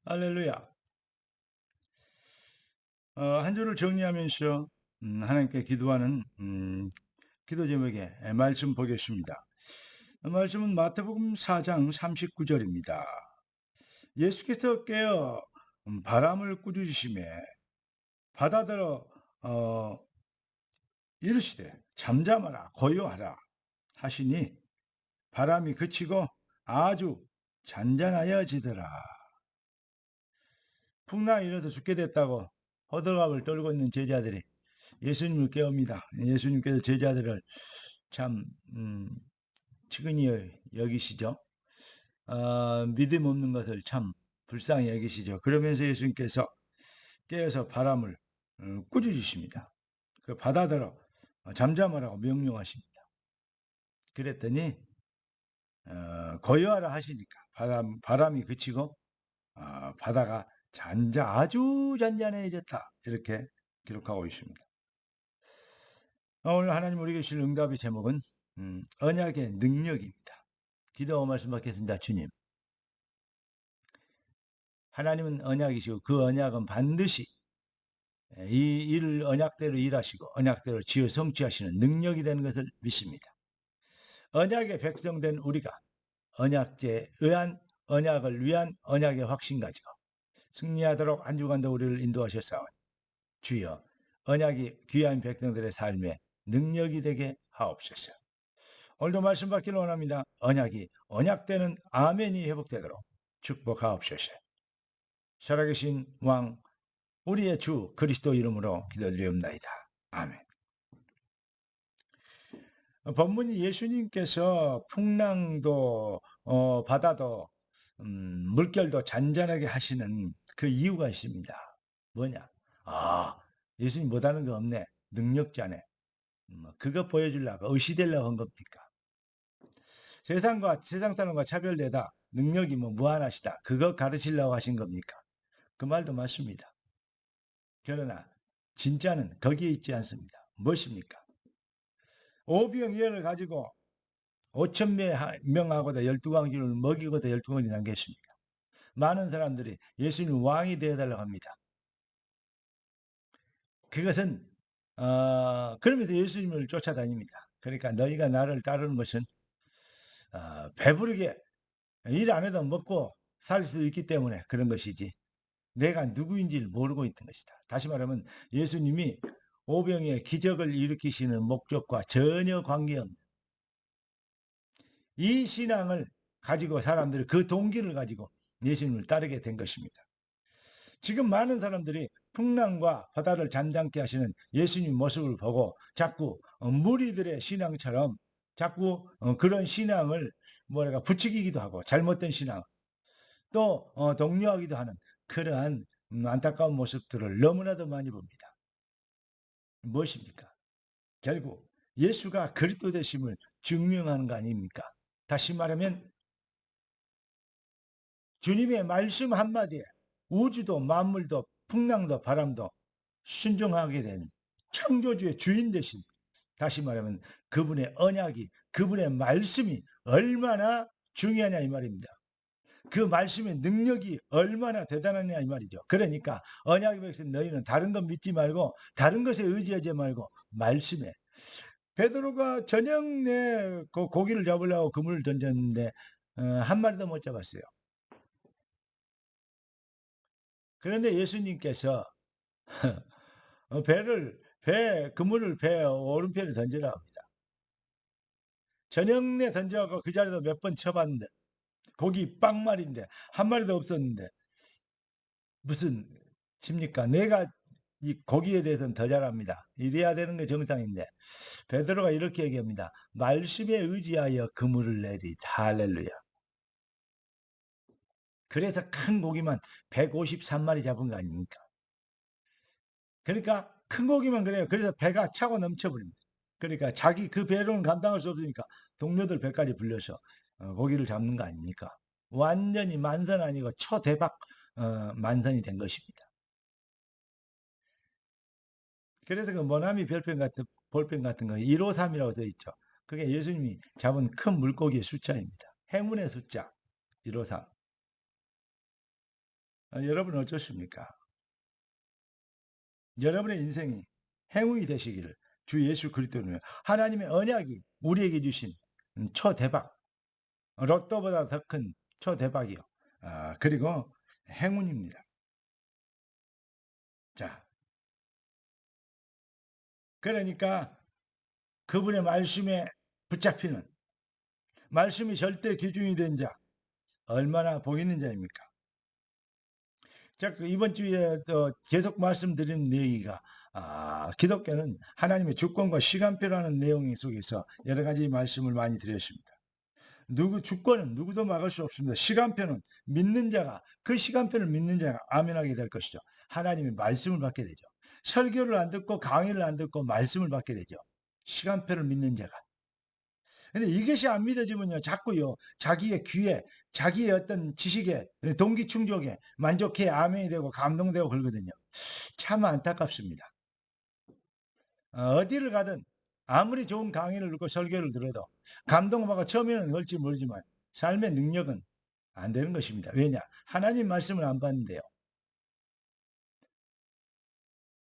할렐루야. 한 주를 정리하면서 하나님께 기도하는 기도 제목의 말씀 보겠습니다. 말씀은 마태복음 4장 39절입니다. 예수께서 깨어 바람을 꾸짖으시매 바다더러 어, 이르시되 잠잠하라 고요하라 하시니 바람이 그치고 아주 잔잔하여지더라. 풍랑이 일어서 죽게 됐다고 호들갑을 떨고 있는 제자들이 예수님을 깨웁니다. 예수님께서 제자들을 참 측은히 여기시죠. 믿음 없는 것을 참 불쌍히 여기시죠. 그러면서 예수님께서 깨어서 바람을 꾸짖으십니다. 그 바다더러 잠잠하라고 명령하십니다. 그랬더니 고요하라 하시니까 바람이 그치고 바다가 아주 잔잔해졌다. 이렇게 기록하고 있습니다. 오늘 하나님 우리에게 주실 응답의 제목은 언약의 능력입니다. 기도 말씀 받겠습니다. 주님, 하나님은 언약이시고 그 언약은 반드시 이 일을 언약대로 일하시고 언약대로 지어 성취하시는 능력이 되는 것을 믿습니다. 언약의 백성된 우리가 언약제에 의한 언약을 위한 언약의 확신 가지고 승리하도록 한 주간도 우리를 인도하셨사오니 주여 언약이 귀한 백성들의 삶에 능력이 되게 하옵소서. 오늘도 말씀 받기를 원합니다. 언약이 언약되는 아멘이 회복되도록 축복하옵소서. 살아계신 왕 우리의 주 그리스도 이름으로 기도드리옵나이다. 아멘. 본문이 예수님께서 풍랑도 바다도 물결도 잔잔하게 하시는 그 이유가 있습니다. 뭐냐? 아, 예수님 못하는 거 없네. 능력자네. 그거 보여주려고 의시되려고 한 겁니까? 세상 사람과 차별되다 능력이 무한하시다. 그거 가르치려고 하신 겁니까? 그 말도 맞습니다. 그러나 진짜는 거기에 있지 않습니다. 무엇입니까? 오병이어를 가지고 5천 명하고도 12광지를 먹이고도 12광지 남겼습니다. 많은 사람들이 예수님 왕이 되어달라고 합니다. 그것은 그러면서 예수님을 쫓아다닙니다. 그러니까 너희가 나를 따르는 것은 배부르게 일 안 해도 먹고 살 수 있기 때문에 그런 것이지 내가 누구인지를 모르고 있는 것이다. 다시 말하면 예수님이 오병이의 기적을 일으키시는 목적과 전혀 관계없는 이 신앙을 가지고 사람들이 그 동기를 가지고 예수님을 따르게 된 것입니다. 지금 많은 사람들이 풍랑과 바다를 잠잠케 하시는 예수님 모습을 보고 자꾸 무리들의 신앙처럼 자꾸 그런 신앙을 뭐랄까 부추기기도 하고 잘못된 신앙 또 독려하기도 하는 그러한 안타까운 모습들을 너무나도 많이 봅니다. 무엇입니까? 결국 예수가 그리스도 되심을 증명하는 거 아닙니까? 다시 말하면 주님의 말씀 한마디에 우주도 만물도 풍랑도 바람도 순종하게 되는 창조주의 주인 되신 다시 말하면 그분의 언약이 그분의 말씀이 얼마나 중요하냐 이 말입니다. 그 말씀의 능력이 얼마나 대단하냐 이 말이죠. 그러니까 언약의 백성 너희는 다른 것 믿지 말고 다른 것에 의지하지 말고 말씀에 베드로가 저녁 내 고기를 잡으려고 그물을 던졌는데 한 마리도 못 잡았어요. 그런데 예수님께서 그물을 배 오른편에 던지라 합니다. 저녁 내 던져갖고 그 자리에서 몇 번 쳐봤는데 고기 빵말인데 한 마리도 없었는데 무슨 칩니까? 내가 이 고기에 대해서는 더 잘합니다. 이래야 되는 게 정상인데 베드로가 이렇게 얘기합니다. 말씀에 의지하여 그물을 내리다. 할렐루야. 그래서 큰 고기만 153마리 잡은 거 아닙니까? 그러니까 큰 고기만 그래요. 그래서 배가 차고 넘쳐버립니다. 그러니까 자기 그 배로는 감당할 수 없으니까 동료들 배까지 불려서 고기를 잡는 거 아닙니까? 완전히 만선 아니고 초대박 만선이 된 것입니다. 그래서 그 머나미 볼펜 같은 거 153이라고 써 있죠. 그게 예수님이 잡은 큰 물고기의 숫자입니다. 행운의 숫자 153. 여러분은 어떻습니까? 여러분의 인생이 행운이 되시기를 주 예수 그리스도로 하나님의 언약이 우리에게 주신 초대박, 로또보다 더 큰 초대박이요. 그리고 행운입니다. 자, 그러니까 그분의 말씀에 붙잡히는 말씀이 절대 기준이 된 자, 얼마나 복 있는 자입니까? 자, 이번 주에 또 계속 말씀드린 내용이가 기독교는 하나님의 주권과 시간표라는 내용 속에서 여러 가지 말씀을 많이 드렸습니다. 주권은 누구도 막을 수 없습니다. 시간표는 믿는 자가 그 시간표를 믿는 자가 아멘하게 될 것이죠. 하나님의 말씀을 받게 되죠. 설교를 안 듣고 강의를 안 듣고 말씀을 받게 되죠. 시간표를 믿는 자가. 근데 이것이 안 믿어지면요, 자꾸요, 자기의 귀에, 자기의 어떤 지식에, 동기 충족에 만족해 아멘이 되고 감동되고 그러거든요. 참 안타깝습니다. 어디를 가든 아무리 좋은 강의를 듣고 설교를 들어도 감동받고 처음에는 그럴지 모르지만 삶의 능력은 안 되는 것입니다. 왜냐? 하나님 말씀을 안 받는데요.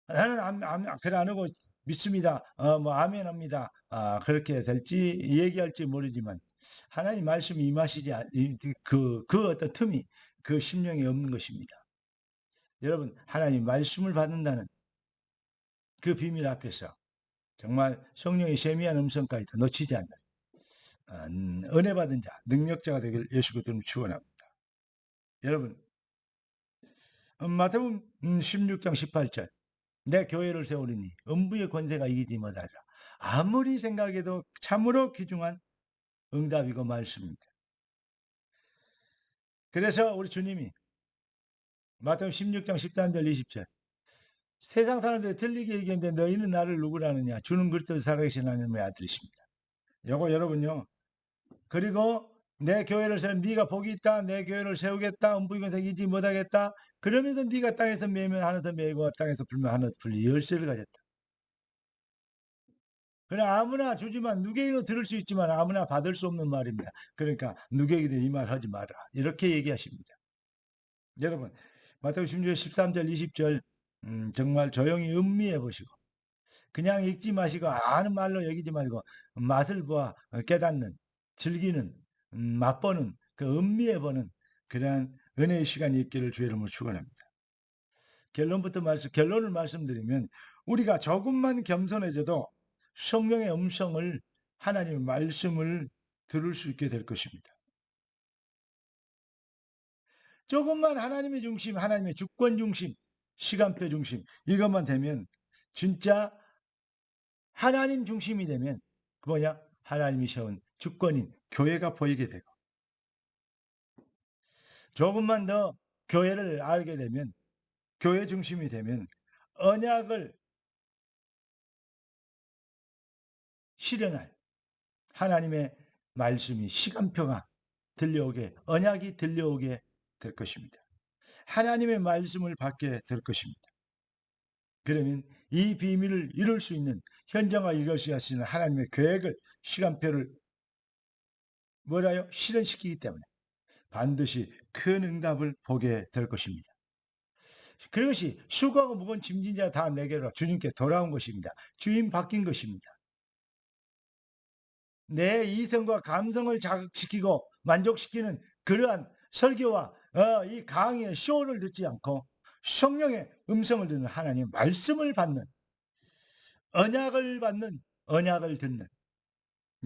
나는 그래 안 하고 믿습니다. 뭐 아멘합니다. 그렇게 될지 얘기할지 모르지만 하나님 말씀이 임하시지 그 어떤 틈이 그 심령에 없는 것입니다. 여러분 하나님 말씀을 받는다는 그 비밀 앞에서 정말 성령의 세미한 음성까지도 놓치지 않는 은혜 받은 자, 능력자가 되길 예수 그리스도로 축원합니다. 여러분 마태복음 16장 18절 내 교회를 세우리니 음부의 권세가 이기지 못하리라. 아무리 생각해도 참으로 귀중한 응답이고 말씀입니다. 그래서 우리 주님이 마태복음 16장 13절 20절 세상 사람들이 틀리게 얘기했는데 너희는 나를 누구라느냐 주는 그리스도 살아계신 하나님의 아들이십니다. 요거 여러분요. 그리고 내 교회를 네가 복이 있다. 내 교회를 세우겠다. 음부의 권세 이기지 못하겠다. 그러면서 네가 땅에서 매면 하나도 매고 땅에서 불면 하나도 불리 열쇠를 가졌다. 그냥 아무나 주지만 누구에게도 들을 수 있지만 아무나 받을 수 없는 말입니다. 그러니까 누구에게도 이 말 하지 마라. 이렇게 얘기하십니다. 여러분 마태복음 16절 13절 20절 정말 조용히 음미해 보시고 그냥 읽지 마시고 아는 말로 여기지 말고 맛을 보아 깨닫는 즐기는 맛보는 그 음미해 보는 그러한 은혜의 시간이 있기를 주의 이름으로 축원합니다. 결론을 말씀드리면 우리가 조금만 겸손해져도 성령의 음성을 하나님의 말씀을 들을 수 있게 될 것입니다. 조금만 하나님의 중심, 하나님의 주권 중심, 시간표 중심 이것만 되면 진짜 하나님 중심이 되면 그 뭐냐? 하나님이 세운 주권인 교회가 보이게 되고 조금만 더 교회를 알게 되면 교회 중심이 되면 언약을 실현할 하나님의 말씀이 시간표가 들려오게 언약이 들려오게 될 것입니다. 하나님의 말씀을 받게 될 것입니다. 그러면 이 비밀을 이룰 수 있는 현장화 이것이하시는 하나님의 계획을 시간표를 뭐라요? 실현시키기 때문에 반드시 큰 응답을 보게 될 것입니다. 그것이 수고하고 무거운 짐진 자 다 내게로 주님께 돌아온 것입니다. 주인 바뀐 것입니다. 내 이성과 감성을 자극시키고 만족시키는 그러한 설교와 이 강의의 쇼를 듣지 않고 성령의 음성을 듣는 하나님의 말씀을 받는 언약을 받는 언약을 듣는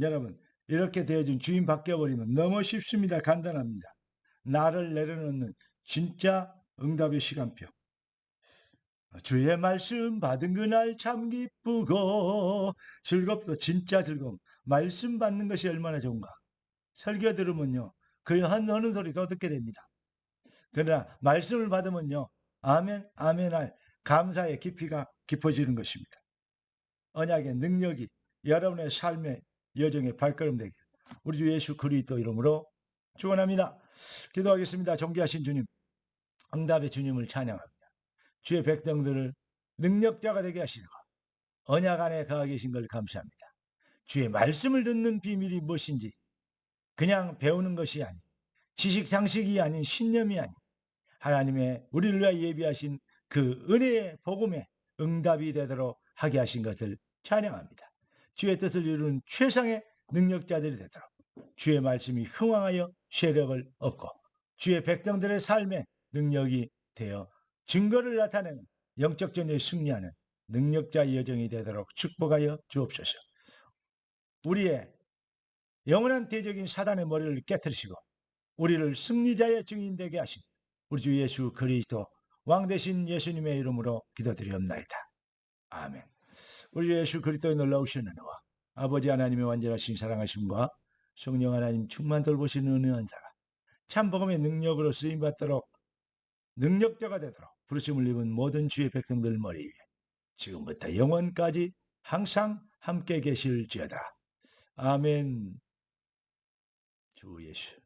여러분 이렇게 되어준 주인 바뀌어버리면 너무 쉽습니다. 간단합니다. 나를 내려놓는 진짜 응답의 시간표. 주의 말씀 받은 그날 참 기쁘고 즐겁다. 진짜 즐거움. 말씀 받는 것이 얼마나 좋은가. 설교 들으면요. 그 하는 소리 더 듣게 됩니다. 그러나 말씀을 받으면요. 아멘 아멘할 감사의 깊이가 깊어지는 것입니다. 언약의 능력이 여러분의 삶의 여정의 발걸음 되길 우리 주 예수 그리스도 이름으로 축원합니다. 기도하겠습니다. 존귀하신 주님, 응답의 주님을 찬양합니다. 주의 백성들을 능력자가 되게 하시고 언약 안에 거하 계신 걸 감사합니다. 주의 말씀을 듣는 비밀이 무엇인지 그냥 배우는 것이 아닌 지식 상식이 아닌 신념이 아닌 하나님의 우리를 위하여 예비하신 그 은혜의 복음에 응답이 되도록 하게 하신 것을 찬양합니다. 주의 뜻을 이루는 최상의 능력자들이 되도록 주의 말씀이 흥왕하여 세력을 얻고 주의 백성들의 삶에 능력이 되어 증거를 나타내는 영적 전쟁에 승리하는 능력자의 여정이 되도록 축복하여 주옵소서. 우리의 영원한 대적인 사단의 머리를 깨뜨리시고 우리를 승리자의 증인 되게 하신 우리 주 예수 그리스도 왕 되신 예수님의 이름으로 기도드리옵나이다. 아멘. 우리 예수 그리스도의 놀라우신 은혜와 아버지 하나님의 완전하신 사랑하심과 성령 하나님 충만 돌보시는 은혜 은사가 참 복음의 능력으로 쓰임받도록 능력자가 되도록 부르심을 입은 모든 주의 백성들 머리 위에 지금부터 영원까지 항상 함께 계실지어다. 아멘. 주 예수.